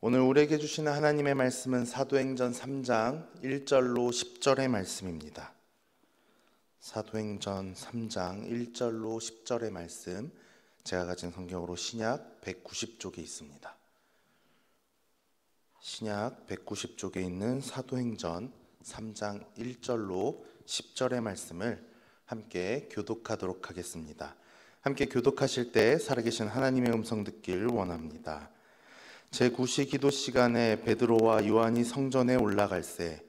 오늘 우리에게 주시는 하나님의 말씀은 사도행전 3장 1절로 10절의 말씀입니다. 사도행전 3장 1절로 10절의 말씀, 제가 가진 성경으로 신약 190쪽에 있습니다. 신약 190쪽에 있는 사도행전 3장 1절로 10절의 말씀을 함께 교독하도록 하겠습니다. 함께 교독하실 때 살아계신 하나님의 음성 듣기를 원합니다. 제9시 기도 시간에 베드로와 요한이 성전에 올라갈새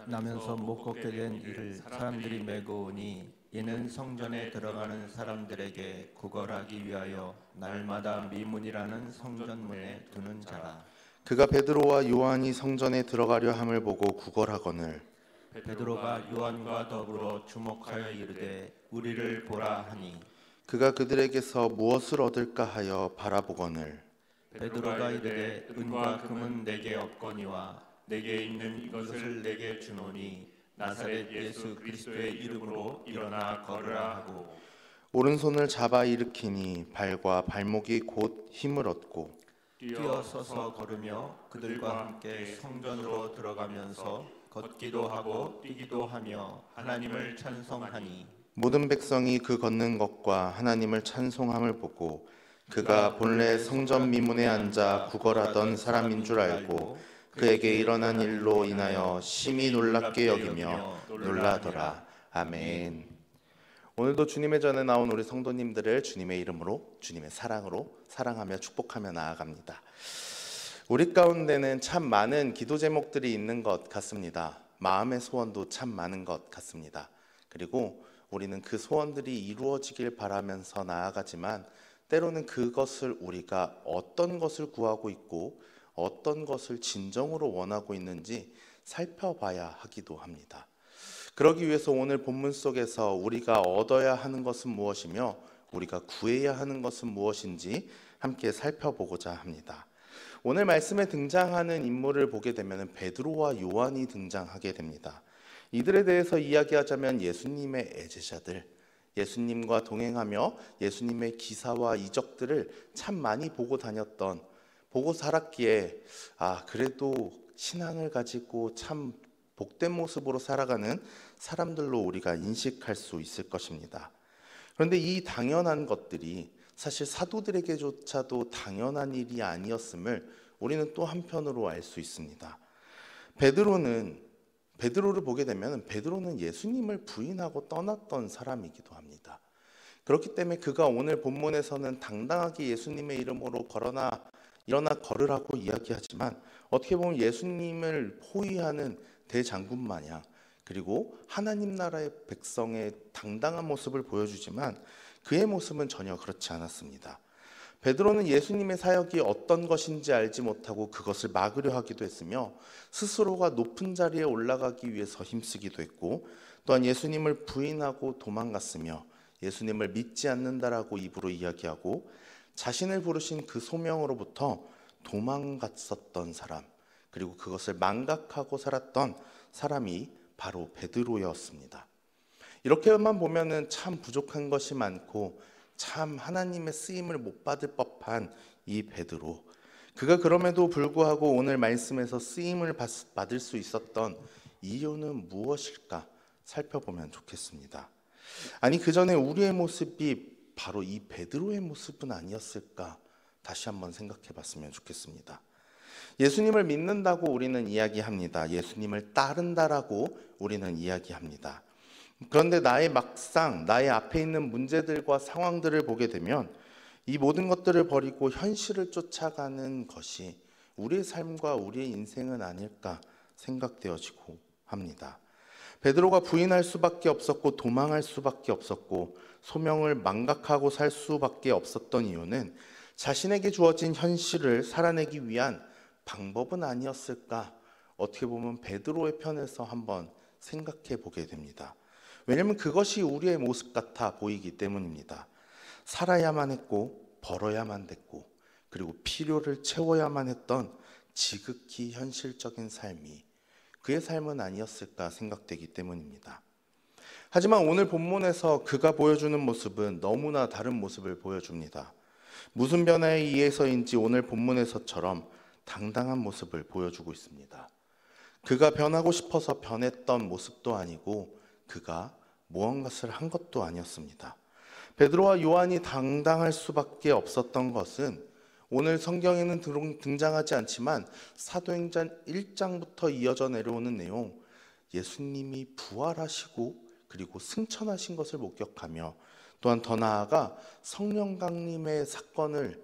나면서 못 걷게 된 이를 사람들이 메고 오니 이는 성전에 들어가는 사람들에게 구걸하기 위하여 날마다 미문이라는 성전문에 두는 자라. 그가 베드로와 요한이 성전에 들어가려 함을 보고 구걸하거늘 베드로가 요한과 더불어 주목하여 이르되 우리를 보라 하니 그가 그들에게서 무엇을 얻을까 하여 바라보거늘 베드로가 이르되 은과 금은 내게 없거니와 내게 있는 이것을 내게 주노니 나사렛 예수 그리스도의 이름으로 일어나 걸으라 하고 오른손을 잡아 일으키니 발과 발목이 곧 힘을 얻고 뛰어서서 걸으며 그들과 함께 성전으로 들어가면서 걷기도 하고 뛰기도 하며 하나님을 찬송하니 모든 백성이 그 걷는 것과 하나님을 찬송함을 보고 그가 본래 성전 미문에 앉아 구걸하던 사람인 줄 알고 그에게 일어난 일로 인하여 심히 놀랍게 여기며 놀라더라. 아멘. 오늘도 주님의 전에 나온 우리 성도님들을 주님의 이름으로, 주님의 사랑으로 사랑하며 축복하며 나아갑니다. 우리 가운데는 참 많은 기도 제목들이 있는 것 같습니다. 마음의 소원도 참 많은 것 같습니다. 그리고 우리는 그 소원들이 이루어지길 바라면서 나아가지만 때로는 그것을 우리가 어떤 것을 구하고 있고 어떤 것을 진정으로 원하고 있는지 살펴봐야 하기도 합니다. 그러기 위해서 오늘 본문 속에서 우리가 얻어야 하는 것은 무엇이며 우리가 구해야 하는 것은 무엇인지 함께 살펴보고자 합니다. 오늘 말씀에 등장하는 인물을 보게 되면 베드로와 요한이 등장하게 됩니다. 이들에 대해서 이야기하자면 예수님의 애제자들, 예수님과 동행하며 예수님의 기사와 이적들을 참 많이 보고 다녔던, 보고 살았기에 그래도 신앙을 가지고 참 복된 모습으로 살아가는 사람들로 우리가 인식할 수 있을 것입니다. 그런데 이 당연한 것들이 사실 사도들에게조차도 당연한 일이 아니었음을 우리는 또 한편으로 알 수 있습니다. 베드로를 보게 되면 베드로는 예수님을 부인하고 떠났던 사람이기도 합니다. 그렇기 때문에 그가 오늘 본문에서는 당당하게 예수님의 이름으로 일어나 걸으라고 이야기하지만 어떻게 보면 예수님을 호위하는 대장군 마냥, 그리고 하나님 나라의 백성의 당당한 모습을 보여주지만 그의 모습은 전혀 그렇지 않았습니다. 베드로는 예수님의 사역이 어떤 것인지 알지 못하고 그것을 막으려 하기도 했으며 스스로가 높은 자리에 올라가기 위해서 힘쓰기도 했고 또한 예수님을 부인하고 도망갔으며 예수님을 믿지 않는다라고 입으로 이야기하고 자신을 부르신 그 소명으로부터 도망갔었던 사람, 그리고 그것을 망각하고 살았던 사람이 바로 베드로였습니다. 이렇게만 보면은 참 부족한 것이 많고 참 하나님의 쓰임을 못 받을 법한 이 베드로, 그가 그럼에도 불구하고 오늘 말씀에서 쓰임을 받을 수 있었던 이유는 무엇일까 살펴보면 좋겠습니다. 아니 그 전에 우리의 모습이 바로 이 베드로의 모습은 아니었을까 다시 한번 생각해 봤으면 좋겠습니다. 예수님을 믿는다고 우리는 이야기합니다. 예수님을 따른다라고 우리는 이야기합니다. 그런데 막상 나의 앞에 있는 문제들과 상황들을 보게 되면 이 모든 것들을 버리고 현실을 쫓아가는 것이 우리의 삶과 우리의 인생은 아닐까 생각되어지고 합니다. 베드로가 부인할 수밖에 없었고 도망할 수밖에 없었고 소명을 망각하고 살 수밖에 없었던 이유는 자신에게 주어진 현실을 살아내기 위한 방법은 아니었을까? 어떻게 보면 베드로의 편에서 한번 생각해 보게 됩니다. 왜냐하면 그것이 우리의 모습 같아 보이기 때문입니다. 살아야만 했고 벌어야만 됐고 그리고 필요를 채워야만 했던 지극히 현실적인 삶이 그의 삶은 아니었을까 생각되기 때문입니다. 하지만 오늘 본문에서 그가 보여주는 모습은 너무나 다른 모습을 보여줍니다. 무슨 변화에 의해서인지 오늘 본문에서처럼 당당한 모습을 보여주고 있습니다. 그가 변하고 싶어서 변했던 모습도 아니고 그가 무언가를 한 것도 아니었습니다. 베드로와 요한이 당당할 수밖에 없었던 것은 오늘 성경에는 등장하지 않지만 사도행전 1장부터 이어져 내려오는 내용, 예수님이 부활하시고 그리고 승천하신 것을 목격하며 또한 더 나아가 성령 강림의 사건을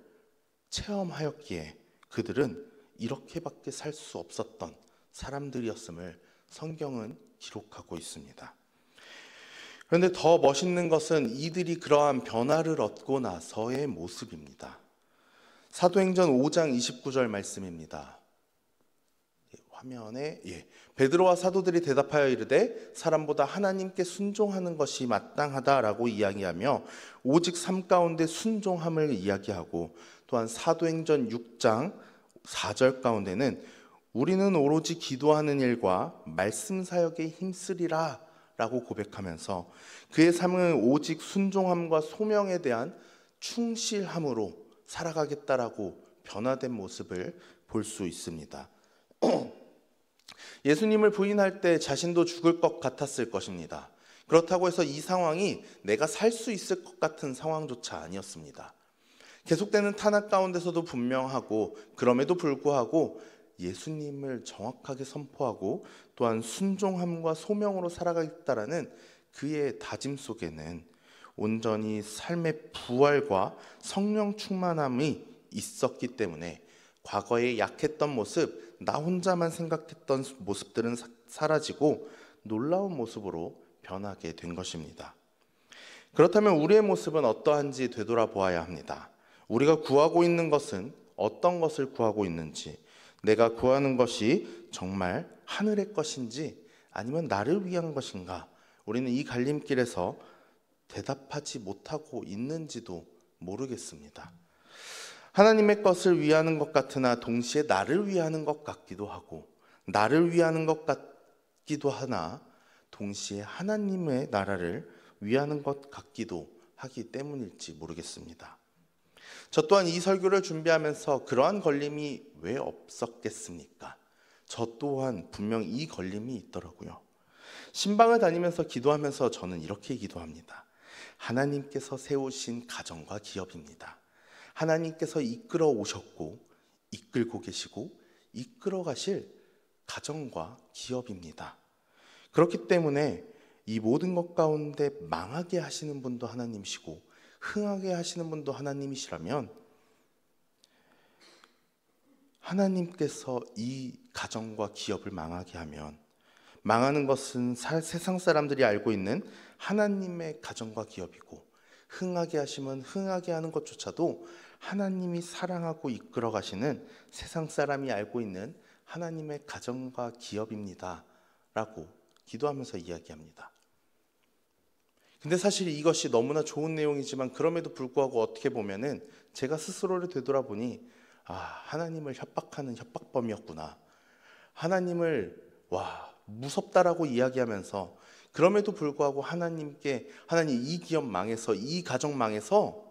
체험하였기에 그들은 이렇게밖에 살 수 없었던 사람들이었음을 성경은 기록하고 있습니다. 그런데 더 멋있는 것은 이들이 그러한 변화를 얻고 나서의 모습입니다. 사도행전 5장 29절 말씀입니다. 화면에 베드로와 사도들이 대답하여 이르되 사람보다 하나님께 순종하는 것이 마땅하다라고 이야기하며 오직 삶 가운데 순종함을 이야기하고, 또한 사도행전 6장 4절 가운데는 우리는 오로지 기도하는 일과 말씀 사역에 힘쓰리라 라고 고백하면서 그의 삶은 오직 순종함과 소명에 대한 충실함으로 살아가겠다라고 변화된 모습을 볼 수 있습니다. 예수님을 부인할 때 자신도 죽을 것 같았을 것입니다. 그렇다고 해서 이 상황이 내가 살 수 있을 것 같은 상황조차 아니었습니다. 계속되는 탄압 가운데서도 분명하고, 그럼에도 불구하고 예수님을 정확하게 선포하고 또한 순종함과 소명으로 살아가겠다라는 그의 다짐 속에는 온전히 삶의 부활과 성령 충만함이 있었기 때문에 과거에 약했던 모습, 나 혼자만 생각했던 모습들은 사라지고 놀라운 모습으로 변하게 된 것입니다. 그렇다면 우리의 모습은 어떠한지 되돌아보아야 합니다. 우리가 구하고 있는 것은 어떤 것을 구하고 있는지, 내가 구하는 것이 정말 하늘의 것인지 아니면 나를 위한 것인가, 우리는 이 갈림길에서 대답하지 못하고 있는지도 모르겠습니다. 하나님의 것을 위하는 것 같으나 동시에 나를 위하는 것 같기도 하고, 나를 위하는 것 같기도 하나 동시에 하나님의 나라를 위하는 것 같기도 하기 때문일지 모르겠습니다. 저 또한 이 설교를 준비하면서 그러한 걸림이 왜 없었겠습니까? 저 또한 분명 이 걸림이 있더라고요. 신방을 다니면서 기도하면서 저는 이렇게 기도합니다. 하나님께서 세우신 가정과 기업입니다. 하나님께서 이끌어 오셨고 이끌고 계시고 이끌어 가실 가정과 기업입니다. 그렇기 때문에 이 모든 것 가운데 망하게 하시는 분도 하나님이시고 흥하게 하시는 분도 하나님이시라면, 하나님께서 이 가정과 기업을 망하게 하면 망하는 것은 세상 사람들이 알고 있는 하나님의 가정과 기업이고, 흥하게 하시면 흥하게 하는 것조차도 하나님이 사랑하고 이끌어 가시는 세상 사람이 알고 있는 하나님의 가정과 기업입니다 라고 기도하면서 이야기합니다. 근데 사실 이것이 너무나 좋은 내용이지만 그럼에도 불구하고 어떻게 보면은 제가 스스로를 되돌아보니 하나님을 협박하는 협박범이었구나, 하나님을 무섭다라고 이야기하면서 그럼에도 불구하고 하나님께, 하나님 이 기업 망해서 이 가정 망해서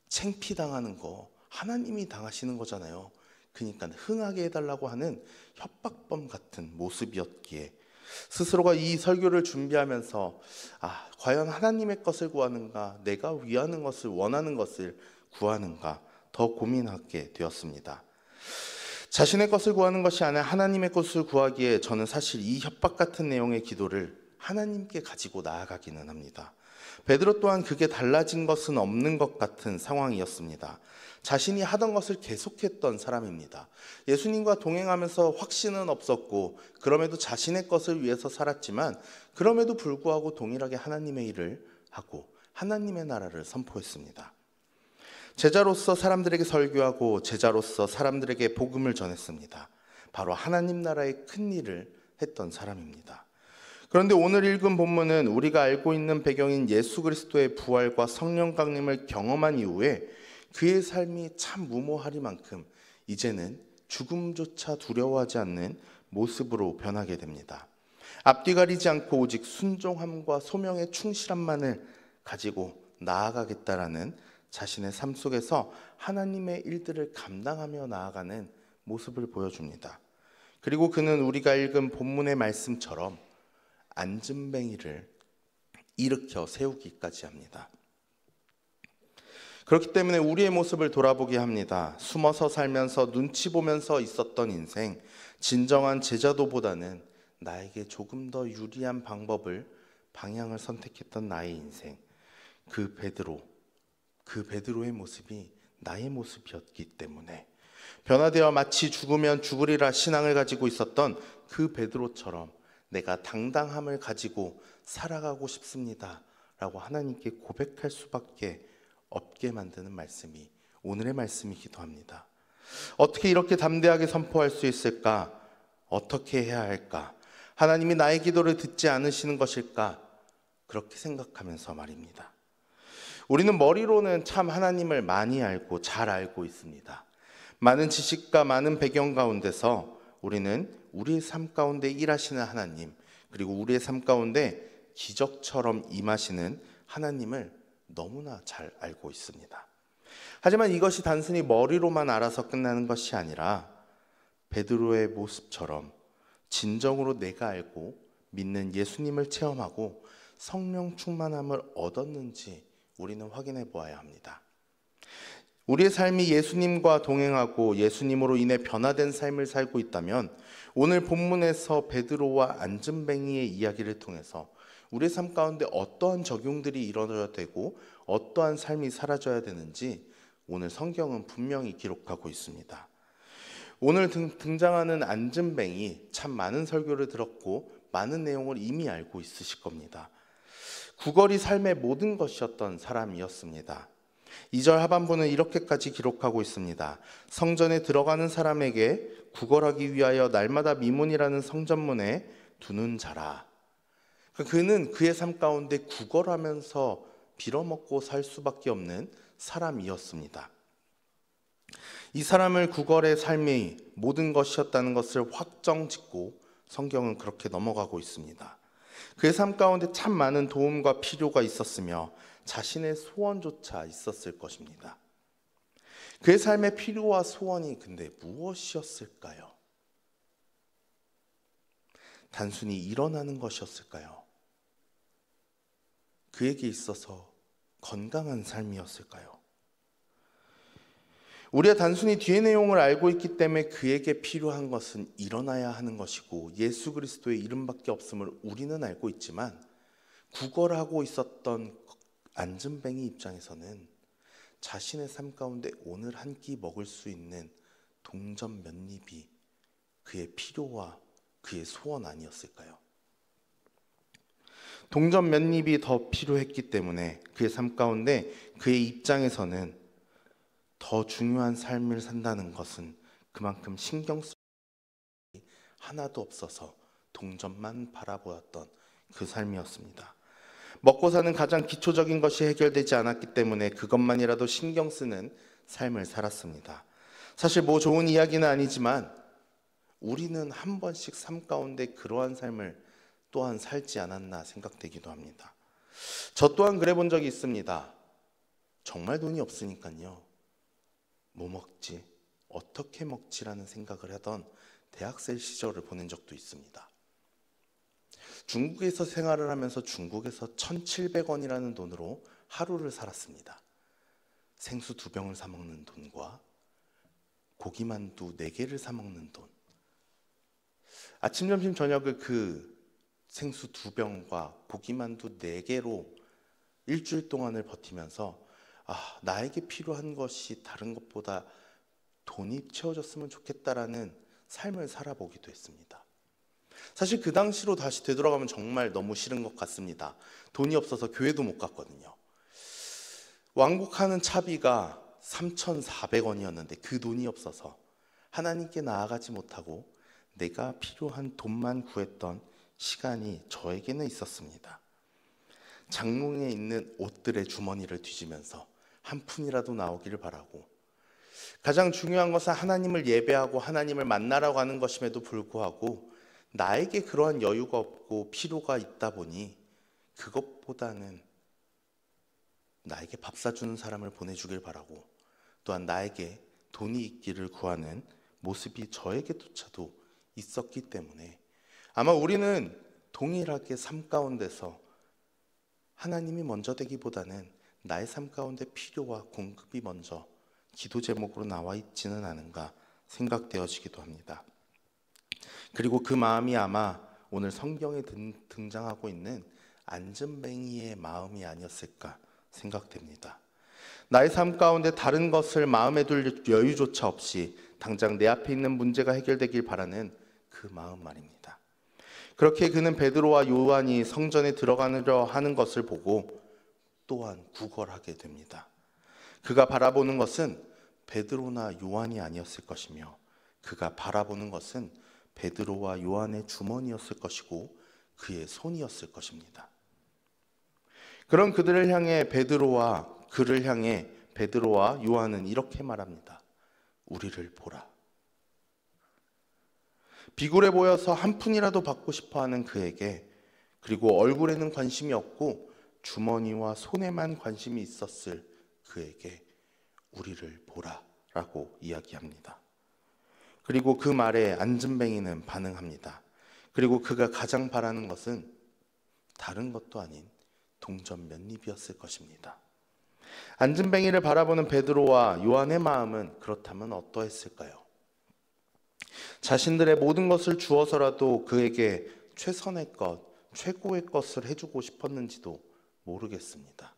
창피당하는 거 하나님이 당하시는 거잖아요. 그러니까 흥하게 해달라고 하는 협박범 같은 모습이었기에 스스로가 이 설교를 준비하면서 과연 하나님의 것을 구하는가, 내가 위하는 것을 원하는 것을 구하는가 더 고민하게 되었습니다. 자신의 것을 구하는 것이 아니라 하나님의 것을 구하기에 저는 사실 이 협박 같은 내용의 기도를 하나님께 가지고 나아가기는 합니다. 베드로 또한 그게 달라진 것은 없는 것 같은 상황이었습니다. 자신이 하던 것을 계속했던 사람입니다. 예수님과 동행하면서 확신은 없었고 그럼에도 자신의 것을 위해서 살았지만 그럼에도 불구하고 동일하게 하나님의 일을 하고 하나님의 나라를 선포했습니다. 제자로서 사람들에게 설교하고 제자로서 사람들에게 복음을 전했습니다. 바로 하나님 나라의 큰 일을 했던 사람입니다. 그런데 오늘 읽은 본문은 우리가 알고 있는 배경인 예수 그리스도의 부활과 성령 강림을 경험한 이후에 그의 삶이 참 무모하리만큼 이제는 죽음조차 두려워하지 않는 모습으로 변하게 됩니다. 앞뒤 가리지 않고 오직 순종함과 소명의 충실함만을 가지고 나아가겠다라는 자신의 삶 속에서 하나님의 일들을 감당하며 나아가는 모습을 보여줍니다. 그리고 그는 우리가 읽은 본문의 말씀처럼 앉은뱅이를 일으켜 세우기까지 합니다. 그렇기 때문에 우리의 모습을 돌아보게 합니다. 숨어서 살면서 눈치 보면서 있었던 인생, 진정한 제자도보다는 나에게 조금 더 유리한 방향을 선택했던 나의 인생, 그 베드로의 모습이 나의 모습이었기 때문에 변화되어 마치 죽으면 죽으리라 신앙을 가지고 있었던 그 베드로처럼 내가 당당함을 가지고 살아가고 싶습니다 라고 하나님께 고백할 수밖에 없게 만드는 말씀이 오늘의 말씀이기도 합니다. 어떻게 이렇게 담대하게 선포할 수 있을까? 어떻게 해야 할까? 하나님이 나의 기도를 듣지 않으시는 것일까? 그렇게 생각하면서 말입니다. 우리는 머리로는 참 하나님을 많이 알고 잘 알고 있습니다. 많은 지식과 많은 배경 가운데서 우리는 우리의 삶 가운데 일하시는 하나님, 그리고 우리의 삶 가운데 기적처럼 임하시는 하나님을 너무나 잘 알고 있습니다. 하지만 이것이 단순히 머리로만 알아서 끝나는 것이 아니라 베드로의 모습처럼 진정으로 내가 알고 믿는 예수님을 체험하고 성령 충만함을 얻었는지 우리는 확인해 보아야 합니다. 우리의 삶이 예수님과 동행하고 예수님으로 인해 변화된 삶을 살고 있다면 오늘 본문에서 베드로와 앉은뱅이의 이야기를 통해서 우리의 삶 가운데 어떠한 적용들이 일어나야 되고 어떠한 삶이 사라져야 되는지 오늘 성경은 분명히 기록하고 있습니다. 오늘 등장하는 앉은뱅이, 참 많은 설교를 들었고 많은 내용을 이미 알고 있으실 겁니다. 구걸이 삶의 모든 것이었던 사람이었습니다. 2절 하반부는 이렇게까지 기록하고 있습니다. 성전에 들어가는 사람에게 구걸하기 위하여 날마다 미문이라는 성전문에 두는 자라. 그는 그의 삶 가운데 구걸하면서 빌어먹고 살 수밖에 없는 사람이었습니다. 이 사람을 구걸의 삶이 모든 것이었다는 것을 확정짓고 성경은 그렇게 넘어가고 있습니다. 그의 삶 가운데 참 많은 도움과 필요가 있었으며 자신의 소원조차 있었을 것입니다. 그의 삶의 필요와 소원이 근데 무엇이었을까요? 단순히 일어나는 것이었을까요? 그에게 있어서 건강한 삶이었을까요? 우리가 단순히 뒤의 내용을 알고 있기 때문에 그에게 필요한 것은 일어나야 하는 것이고 예수 그리스도의 이름밖에 없음을 우리는 알고 있지만 구걸하고 있었던 앉은뱅이 입장에서는 자신의 삶 가운데 오늘 한 끼 먹을 수 있는 동전 몇 입이 그의 필요와 그의 소원 아니었을까요? 동전 몇 입이 더 필요했기 때문에 그의 삶 가운데 그의 입장에서는 더 중요한 삶을 산다는 것은 그만큼 신경 쓸 일이 하나도 없어서 동전만 바라보았던 그 삶이었습니다. 먹고 사는 가장 기초적인 것이 해결되지 않았기 때문에 그것만이라도 신경 쓰는 삶을 살았습니다. 사실 뭐 좋은 이야기는 아니지만 우리는 한 번씩 삶 가운데 그러한 삶을 또한 살지 않았나 생각되기도 합니다. 저 또한 그래 본 적이 있습니다. 정말 돈이 없으니까요. 뭐 먹지? 어떻게 먹지라는 생각을 하던 대학생 시절을 보낸 적도 있습니다. 중국에서 생활을 하면서 중국에서 1,700원이라는 돈으로 하루를 살았습니다. 생수 2병을 사 먹는 돈과 고기만두 4개를 사 먹는 돈. 아침, 점심, 저녁을 그 생수 2병과 고기만두 4개로 일주일 동안을 버티면서 나에게 필요한 것이 다른 것보다 돈이 채워졌으면 좋겠다라는 삶을 살아보기도 했습니다. 사실 그 당시로 다시 되돌아가면 정말 너무 싫은 것 같습니다. 돈이 없어서 교회도 못 갔거든요. 왕복하는 차비가 3,400원이었는데 그 돈이 없어서 하나님께 나아가지 못하고 내가 필요한 돈만 구했던 시간이 저에게는 있었습니다. 장롱에 있는 옷들의 주머니를 뒤지면서 한 푼이라도 나오기를 바라고, 가장 중요한 것은 하나님을 예배하고 하나님을 만나라고 하는 것임에도 불구하고 나에게 그러한 여유가 없고 필요가 있다 보니 그것보다는 나에게 밥 사주는 사람을 보내주길 바라고 또한 나에게 돈이 있기를 구하는 모습이 저에게조차도 있었기 때문에 아마 우리는 동일하게 삶 가운데서 하나님이 먼저 되기보다는 나의 삶 가운데 필요와 공급이 먼저 기도 제목으로 나와 있지는 않은가 생각되어지기도 합니다. 그리고 그 마음이 아마 오늘 성경에 등장하고 있는 안전뱅이의 마음이 아니었을까 생각됩니다. 나의 삶 가운데 다른 것을 마음에 둘 여유조차 없이 당장 내 앞에 있는 문제가 해결되길 바라는 그 마음 말입니다. 그렇게 그는 베드로와 요한이 성전에 들어가려 하는 것을 보고 또한 구걸하게 됩니다. 그가 바라보는 것은 베드로나 요한이 아니었을 것이며 그가 바라보는 것은 베드로와 요한의 주머니였을 것이고 그의 손이었을 것입니다. 그런 그를 향해 베드로와 요한은 이렇게 말합니다. 우리를 보라. 비굴해 보여서 한 푼이라도 받고 싶어하는 그에게, 그리고 얼굴에는 관심이 없고 주머니와 손에만 관심이 있었을 그에게 우리를 보라라고 이야기합니다. 그리고 그 말에 안진뱅이는 반응합니다. 그리고 그가 가장 바라는 것은 다른 것도 아닌 동전 몇 입이었을 것입니다. 안진뱅이를 바라보는 베드로와 요한의 마음은 그렇다면 어떠했을까요? 자신들의 모든 것을 주어서라도 그에게 최선의 것, 최고의 것을 해주고 싶었는지도 모르겠습니다.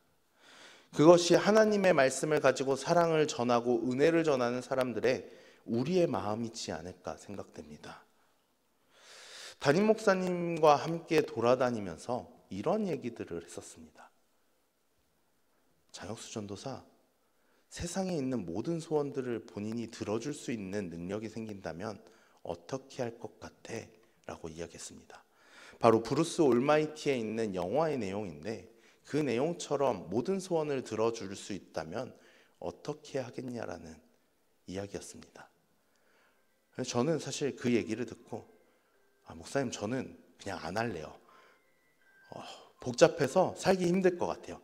그것이 하나님의 말씀을 가지고 사랑을 전하고 은혜를 전하는 사람들의 우리의 마음이지 않을까 생각됩니다. 담임 목사님과 함께 돌아다니면서 이런 얘기들을 했었습니다. 장혁수 전도사, 세상에 있는 모든 소원들을 본인이 들어줄 수 있는 능력이 생긴다면 어떻게 할 것 같아? 라고 이야기했습니다. 바로 브루스 올마이티에 있는 영화의 내용인데 그 내용처럼 모든 소원을 들어줄 수 있다면 어떻게 하겠냐라는 이야기였습니다. 그래서 저는 사실 그 얘기를 듣고 목사님 저는 그냥 안 할래요. 복잡해서 살기 힘들 것 같아요.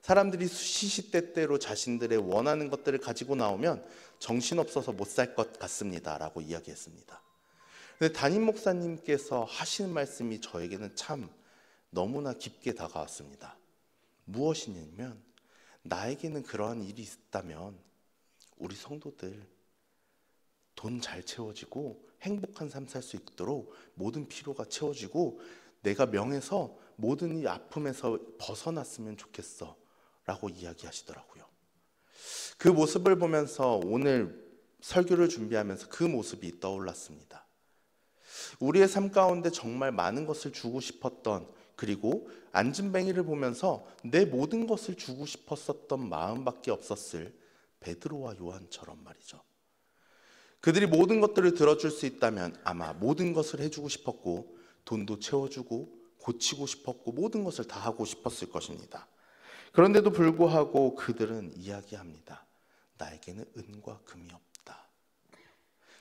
사람들이 시시때때로 자신들의 원하는 것들을 가지고 나오면 정신없어서 못 살 것 같습니다 라고 이야기했습니다. 근데 담임 목사님께서 하시는 말씀이 저에게는 참 너무나 깊게 다가왔습니다. 무엇이냐면 나에게는 그러한 일이 있다면 우리 성도들 돈 잘 채워지고 행복한 삶 살 수 있도록 모든 필요가 채워지고 내가 명해서 모든 이 아픔에서 벗어났으면 좋겠어 라고 이야기하시더라고요. 그 모습을 보면서 오늘 설교를 준비하면서 그 모습이 떠올랐습니다. 우리의 삶 가운데 정말 많은 것을 주고 싶었던, 그리고 안진뱅이를 보면서 내 모든 것을 주고 싶었었던 마음밖에 없었을 베드로와 요한처럼 말이죠. 그들이 모든 것들을 들어줄 수 있다면 아마 모든 것을 해주고 싶었고 돈도 채워주고 고치고 싶었고 모든 것을 다 하고 싶었을 것입니다. 그런데도 불구하고 그들은 이야기합니다. 나에게는 은과 금이 없다.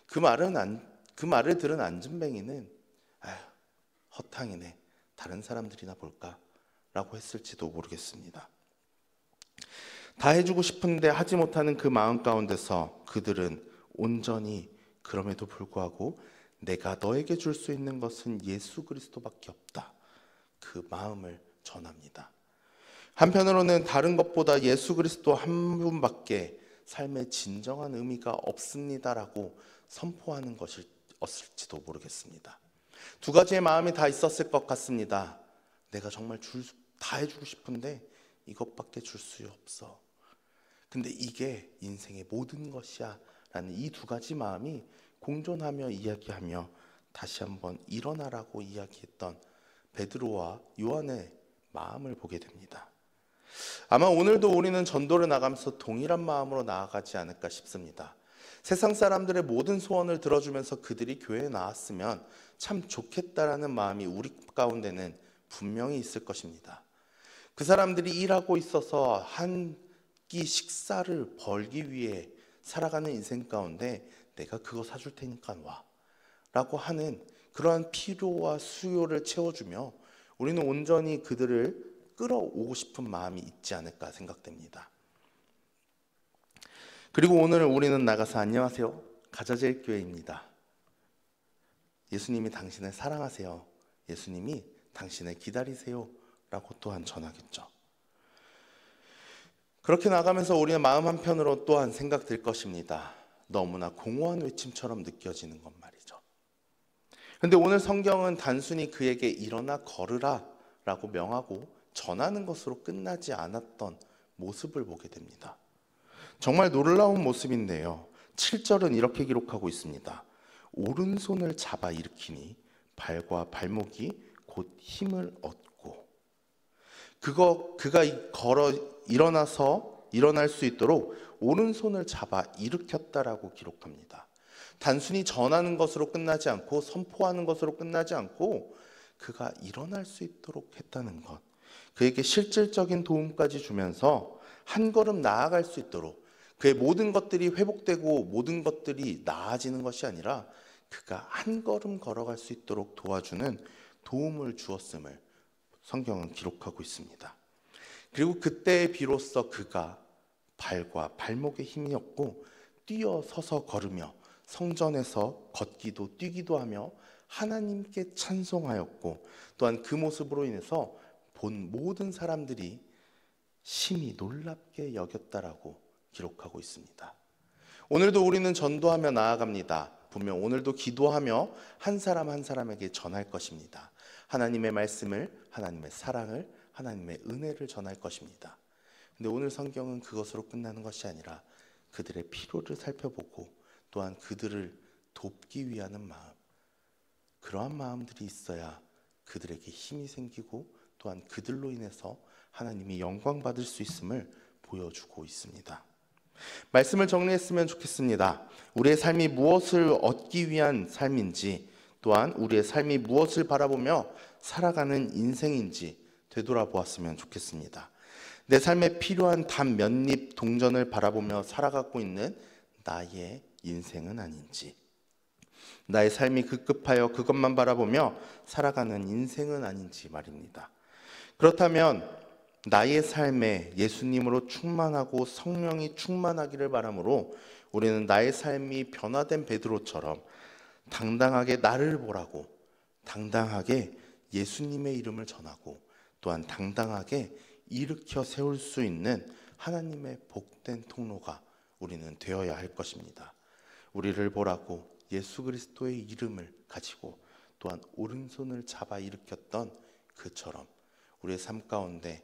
그 말을 들은 안진뱅이는 허탕이네. 다른 사람들이나 볼까? 라고 했을지도 모르겠습니다. 다 해주고 싶은데 하지 못하는 그 마음 가운데서 그들은 온전히 그럼에도 불구하고 내가 너에게 줄 수 있는 것은 예수 그리스도밖에 없다. 그 마음을 전합니다. 한편으로는 다른 것보다 예수 그리스도 한 분밖에 삶의 진정한 의미가 없습니다라고 선포하는 것이었을지도 모르겠습니다. 두 가지의 마음이 다 있었을 것 같습니다. 내가 정말 다 해주고 싶은데 이것밖에 줄 수 없어. 근데 이게 인생의 모든 것이야 라는 이 두 가지 마음이 공존하며 이야기하며 다시 한번 일어나라고 이야기했던 베드로와 요한의 마음을 보게 됩니다. 아마 오늘도 우리는 전도를 나가면서 동일한 마음으로 나아가지 않을까 싶습니다. 세상 사람들의 모든 소원을 들어주면서 그들이 교회에 나왔으면 참 좋겠다라는 마음이 우리 가운데는 분명히 있을 것입니다. 그 사람들이 일하고 있어서 한 끼 식사를 벌기 위해 살아가는 인생 가운데 내가 그거 사줄 테니까 와 라고 하는 그러한 필요와 수요를 채워주며 우리는 온전히 그들을 끌어오고 싶은 마음이 있지 않을까 생각됩니다. 그리고 오늘 우리는 나가서 안녕하세요, 가자제일교회입니다, 예수님이 당신을 사랑하세요, 예수님이 당신을 기다리세요 라고 또한 전하겠죠. 그렇게 나가면서 우리는 마음 한편으로 또한 생각될 것입니다. 너무나 공허한 외침처럼 느껴지는 것 말이죠. 근데 오늘 성경은 단순히 그에게 일어나 걸으라 라고 명하고 전하는 것으로 끝나지 않았던 모습을 보게 됩니다. 정말 놀라운 모습인데요, 7절은 이렇게 기록하고 있습니다. 오른손을 잡아 일으키니 발과 발목이 곧 힘을 얻고, 그가 걸어 일어나서 일어날 수 있도록 오른손을 잡아 일으켰다라고 기록합니다. 단순히 전하는 것으로 끝나지 않고 선포하는 것으로 끝나지 않고 그가 일어날 수 있도록 했다는 것, 그에게 실질적인 도움까지 주면서 한 걸음 나아갈 수 있도록, 그의 모든 것들이 회복되고 모든 것들이 나아지는 것이 아니라 그가 한 걸음 걸어갈 수 있도록 도와주는 도움을 주었음을 성경은 기록하고 있습니다. 그리고 그때 비로소 그가 발과 발목에 힘이 없고 뛰어서서 걸으며 성전에서 걷기도 뛰기도 하며 하나님께 찬송하였고, 또한 그 모습으로 인해서 본 모든 사람들이 심히 놀랍게 여겼다라고 기록하고 있습니다. 오늘도 우리는 전도하며 나아갑니다. 분명 오늘도 기도하며 한 사람 한 사람에게 전할 것입니다. 하나님의 말씀을, 하나님의 사랑을, 하나님의 은혜를 전할 것입니다. 근데 오늘 성경은 그것으로 끝나는 것이 아니라 그들의 필요를 살펴보고 또한 그들을 돕기 위하는 마음, 그러한 마음들이 있어야 그들에게 힘이 생기고 또한 그들로 인해서 하나님이 영광 받을 수 있음을 보여주고 있습니다. 말씀을 정리했으면 좋겠습니다. 우리의 삶이 무엇을 얻기 위한 삶인지, 또한 우리의 삶이 무엇을 바라보며 살아가는 인생인지 되돌아보았으면 좋겠습니다. 내 삶에 필요한 단 몇 입 동전을 바라보며 살아가고 있는 나의 인생은 아닌지, 나의 삶이 급급하여 그것만 바라보며 살아가는 인생은 아닌지 말입니다. 그렇다면 나의 삶에 예수님으로 충만하고 성령이 충만하기를 바라므로 우리는 나의 삶이 변화된 베드로처럼 당당하게 나를 보라고, 당당하게 예수님의 이름을 전하고, 또한 당당하게 일으켜 세울 수 있는 하나님의 복된 통로가 우리는 되어야 할 것입니다. 우리를 보라고 예수 그리스도의 이름을 가지고 또한 오른손을 잡아 일으켰던 그처럼 우리의 삶 가운데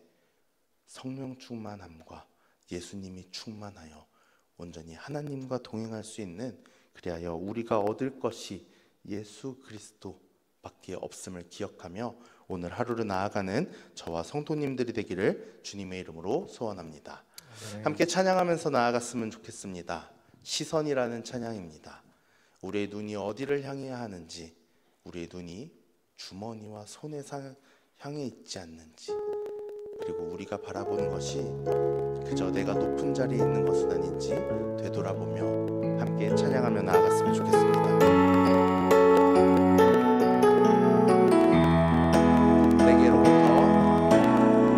성령 충만함과 예수님이 충만하여 온전히 하나님과 동행할 수 있는, 그리하여 우리가 얻을 것이 예수 그리스도밖에 없음을 기억하며 오늘 하루를 나아가는 저와 성도님들이 되기를 주님의 이름으로 소원합니다. 네. 함께 찬양하면서 나아갔으면 좋겠습니다. 시선이라는 찬양입니다. 우리의 눈이 어디를 향해야 하는지, 우리의 눈이 주머니와 손에 향해 있지 않는지, 그리고 우리가 바라보는 것이 그저 내가 높은 자리에 있는 것은 아닌지 되돌아보며 함께 찬양하며 나아갔으면 좋겠습니다.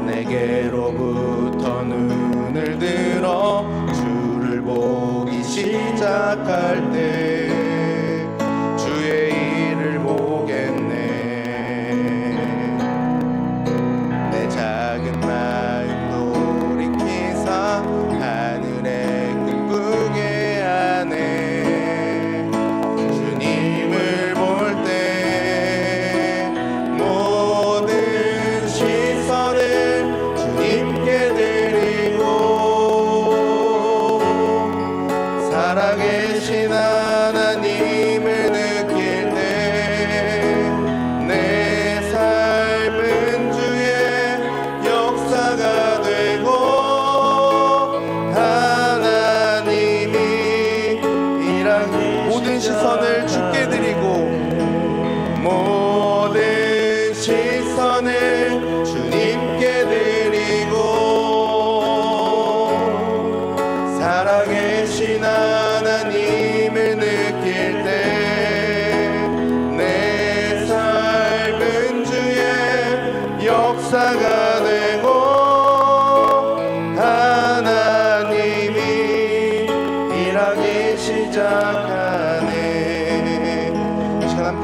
내게로부터 눈을 들어 주를 보기 시작할 때 주의 일을 보겠네. 내 작은 마음 돌이키사 하늘에 꿈꾸게 하네. 주님을 볼 때 모든 시선을 주님께 드리고, 살아계신 하나님을 느낄 때 내 삶은 주의 역사가 되고, 하나님이 일하는 모든 시선을 주께 드리고, 모든 시선을 주님께 드리고, 살아계신 하나님을 느낄 때 내 삶은 주의 역사가 되고, 하나님이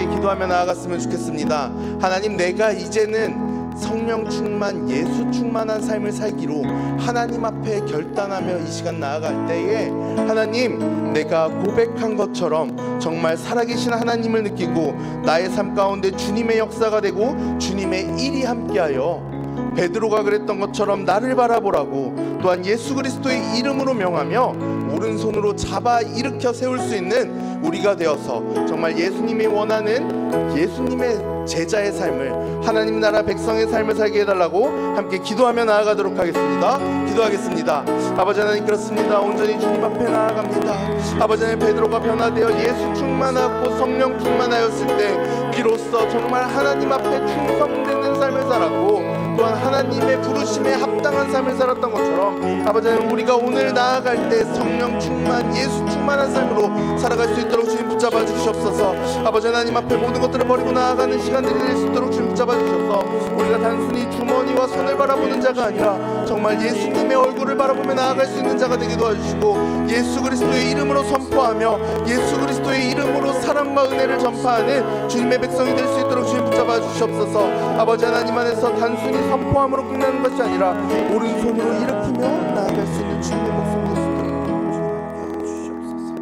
함께 기도하며 나아갔으면 좋겠습니다. 하나님, 내가 이제는 성령 충만, 예수 충만한 삶을 살기로 하나님 앞에 결단하며 이 시간 나아갈 때에 하나님, 내가 고백한 것처럼 정말 살아계신 하나님을 느끼고 나의 삶 가운데 주님의 역사가 되고 주님의 일이 함께하여 베드로가 그랬던 것처럼 나를 바라보라고, 또한 예수 그리스도의 이름으로 명하며 오른손으로 잡아 일으켜 세울 수 있는 우리가 되어서 정말 예수님이 원하는 예수님의 제자의 삶을, 하나님 나라 백성의 삶을 살게 해달라고 함께 기도하며 나아가도록 하겠습니다. 기도하겠습니다. 아버지 하나님, 그렇습니다. 온전히 주님 앞에 나아갑니다. 아버지 하나님, 베드로가 변화되어 예수 충만하고 성령 충만하였을 때 비로소 정말 하나님 앞에 충성되는 삶을 살았고, 또한 하나님의 부르심에 합당한 삶을 살았던 것처럼 아버지 하나님, 우리가 오늘 나아갈 때 성령 충만, 예수 충만한 삶으로 살아갈 수 있도록 주님 붙잡아 주시옵소서. 아버지 하나님 앞에 모든 것들을 버리고 나아가는 시간들이 될 수 있도록 주님 붙잡아 주셔서 우리가 단순히 주머니와 손을 바라보는 자가 아니라 정말 예수님의 얼굴을 바라보며 나아갈 수 있는 자가 되게 도와주시고, 예수 그리스도의 이름으로 선포하며 예수 그리스도의 이름으로 사랑과 은혜를 전파하는 주님의 백성이 될 수 있도록 주님 붙잡아 주시옵소서. 아버지 하나님 안에서 단순히 선포함으로 끝나는 것이 아니라 오른손으로 일으키며 나아갈 수 있는 주님의 백성 될 수 있도록 주시옵소서.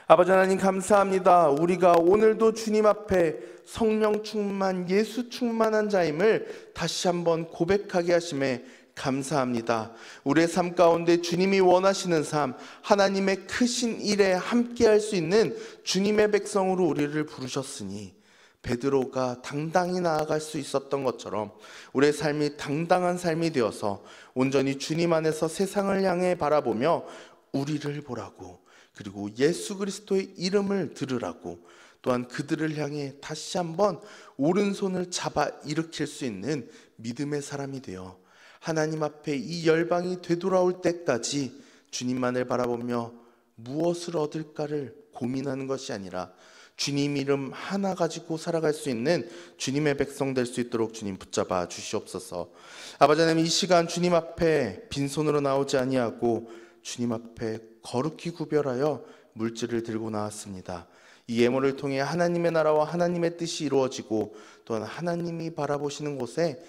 아버지 하나님, 감사합니다. 우리가 오늘도 주님 앞에 성령 충만, 예수 충만한 자임을 다시 한번 고백하게 하심에 감사합니다. 우리의 삶 가운데 주님이 원하시는 삶, 하나님의 크신 일에 함께할 수 있는 주님의 백성으로 우리를 부르셨으니 베드로가 당당히 나아갈 수 있었던 것처럼 우리의 삶이 당당한 삶이 되어서 온전히 주님 안에서 세상을 향해 바라보며 우리를 보라고, 그리고 예수 그리스도의 이름을 들으라고, 또한 그들을 향해 다시 한번 오른손을 잡아 일으킬 수 있는 믿음의 사람이 되어 하나님 앞에 이 열방이 되돌아올 때까지 주님만을 바라보며 무엇을 얻을까를 고민하는 것이 아니라 주님 이름 하나 가지고 살아갈 수 있는 주님의 백성 될 수 있도록 주님 붙잡아 주시옵소서. 아버지 하나님, 이 시간 주님 앞에 빈손으로 나오지 아니하고 주님 앞에 거룩히 구별하여 물질을 들고 나왔습니다. 이 예물을 통해 하나님의 나라와 하나님의 뜻이 이루어지고 또한 하나님이 바라보시는 곳에,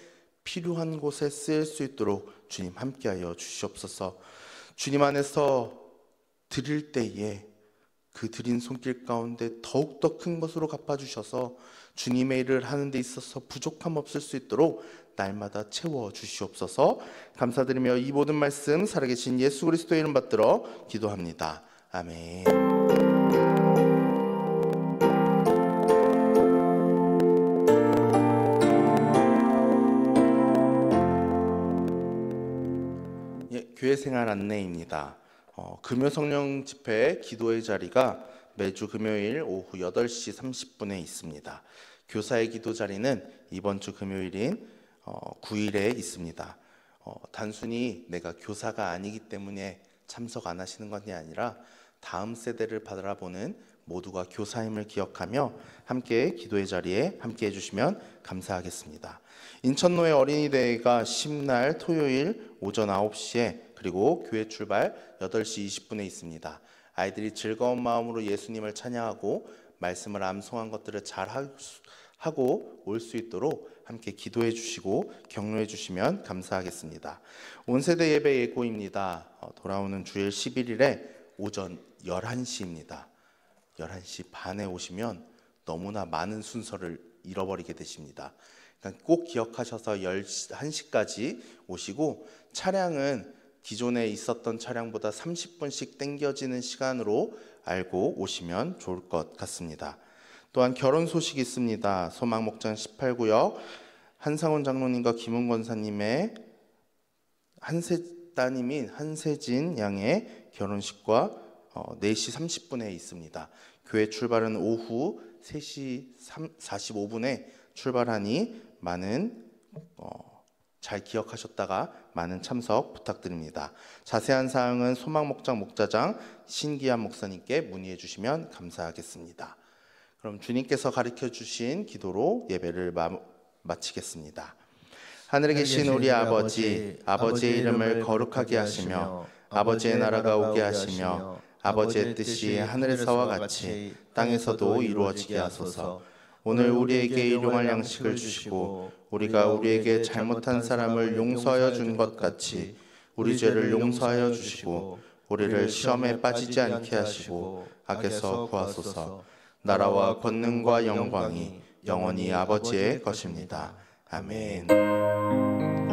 필요한 곳에 쓰일 수 있도록 주님 함께하여 주시옵소서. 주님 안에서 드릴 때에 그 드린 손길 가운데 더욱더 큰 것으로 갚아주셔서 주님의 일을 하는 데 있어서 부족함 없을 수 있도록 날마다 채워 주시옵소서. 감사드리며 이 모든 말씀 살아계신 예수 그리스도의 이름 받들어 기도합니다. 아멘. 교회 생활 안내입니다. 금요 성령 집회 기도의 자리가 매주 금요일 오후 8시 30분에 있습니다. 교사의 기도 자리는 이번 주 금요일인 9일에 있습니다. 단순히 내가 교사가 아니기 때문에 참석 안 하시는 것이 아니라 다음 세대를 바라보는 모두가 교사임을 기억하며 함께 기도의 자리에 함께 해주시면 감사하겠습니다. 인천노예 어린이대회가 10날 토요일 오전 9시에 그리고 교회 출발 8시 20분에 있습니다. 아이들이 즐거운 마음으로 예수님을 찬양하고 말씀을 암송한 것들을 잘 하고 올 수 있도록 함께 기도해 주시고 격려해 주시면 감사하겠습니다. 온세대 예배 예고입니다. 돌아오는 주일 11일에 오전 11시입니다. 11시 반에 오시면 너무나 많은 순서를 잃어버리게 되십니다. 그러니까 꼭 기억하셔서 1시까지 오시고, 차량은 기존에 있었던 차량보다 30분씩 땡겨지는 시간으로 알고 오시면 좋을 것 같습니다. 또한 결혼 소식이 있습니다. 소망목장 18구역 한상훈 장로님과 김은 권사님의 따님인 한세진 양의 결혼식과 4시 30분에 있습니다. 교회 출발은 오후 3시 45분에 출발하니 잘 기억하셨다가 많은 참석 부탁드립니다. 자세한 사항은 소망목장 목자장 신기한 목사님께 문의해 주시면 감사하겠습니다. 그럼 주님께서 가르쳐 주신 기도로 예배를 마치겠습니다. 하늘에 계신 우리 아버지, 아버지의 이름을 거룩하게 하시며 아버지의 나라가 오게 하시며 아버지의 뜻이 하늘에서와 같이 땅에서도 이루어지게 하소서. 오늘 우리에게 일용할 양식을 주시고 우리가 우리에게 잘못한 사람을 용서하여 준 것 같이 우리 죄를 용서하여 주시고 우리를 시험에 빠지지 않게 하시고 악에서 구하소서. 나라와 권능과 영광이 영원히 아버지의 것입니다. 아멘.